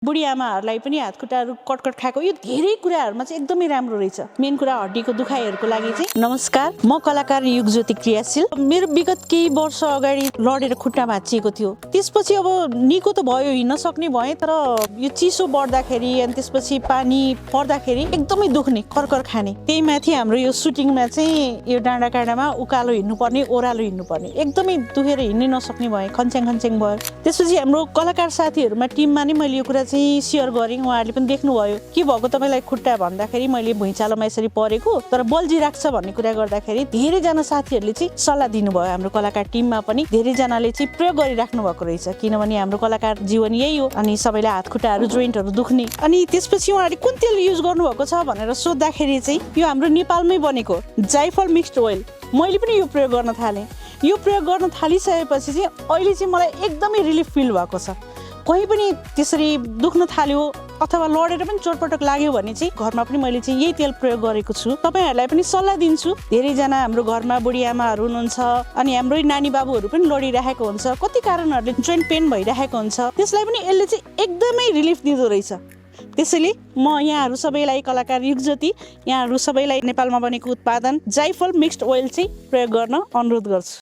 बुढी आमाहरूलाई पनि हातखुट्टाहरू कटकट खाएको यो धेरै कुराहरूमा चाहिँ एकदमै राम्रो रहेछ। मेन कुरा हड्डीको दुखाइहरूको लागि चाहिँ। नमस्कार, म कलाकार युगज्योति क्रियाशील। मेरो विगत केही वर्ष अगाडि लडेर खुट्टा भाँचिएको थियो। त्यसपछि अब निको त भयो, हिँड्न सक्ने भएँ, तर यो चिसो बढ्दाखेरि अनि त्यसपछि पानी पर्दाखेरि एकदमै दुख्ने, करकर खाने। त्यही माथि हाम्रो यो सुटिङमा चाहिँ यो डाँडा काँडामा उकालो हिँड्नुपर्ने, ओह्रालो हिँड्नुपर्ने, एकदमै दुखेर हिँड्नै नसक्ने भएँ, खन्च्याङ भयो। त्यसपछि हाम्रो कलाकार साथीहरूमा टिममा नै मैले यो कुरा चाहिँ सेयर गरेँ। उहाँहरूले पनि देख्नुभयो के भएको तपाईँलाई खुट्टा भन्दाखेरि मैले भुइँचालोमा यसरी परेको तर बल्झी राख्छ भन्ने कुरा गर्दाखेरि धेरैजना साथीहरूले चाहिँ सल्लाह दिनुभयो। हाम्रो कलाकार टिममा पनि धेरैजनाले चाहिँ प्रयोग गरिराख्नु भएको रहेछ, किनभने हाम्रो कलाकार जीवन यही हो। अनि सबैलाई हातखुट्टाहरू जोइन्टहरू दुख्ने, अनि त्यसपछि उहाँहरूले कुन तेल युज गर्नुभएको छ भनेर सोद्धाखेरि चाहिँ यो हाम्रो नेपालमै बनेको जाइफल मिक्स्ड ओइल मैले पनि यो प्रयोग गर्न थालेँ। यो प्रयोग गर्न थालिसकेपछि चाहिँ अहिले चाहिँ मलाई एकदमै रिलिफ फिल भएको छ। कहीँ पनि त्यसरी दुख्न थाल्यो अथवा लडेर पनि चोटपटक लाग्यो भने चाहिँ घरमा पनि मैले चाहिँ यही तेल प्रयोग गरेको छु। तपाईँहरूलाई पनि सल्लाह दिन्छु। धेरैजना हाम्रो घरमा बुढी आमाहरू हुनुहुन्छ अनि हाम्रै नानी बाबुहरू पनि लडिरहेको हुन्छ, कति कारणहरूले जोइन्ट पेन भइरहेको हुन्छ, त्यसलाई पनि यसले चाहिँ एकदमै रिलिफ दिँदो रहेछ। त्यसैले म यहाँहरू सबैलाई, कलाकार युगज्योति, यहाँहरू सबैलाई नेपालमा बनेको उत्पादन जाइफल मिक्स्ड ओइल चाहिँ प्रयोग गर्न अनुरोध गर्छु।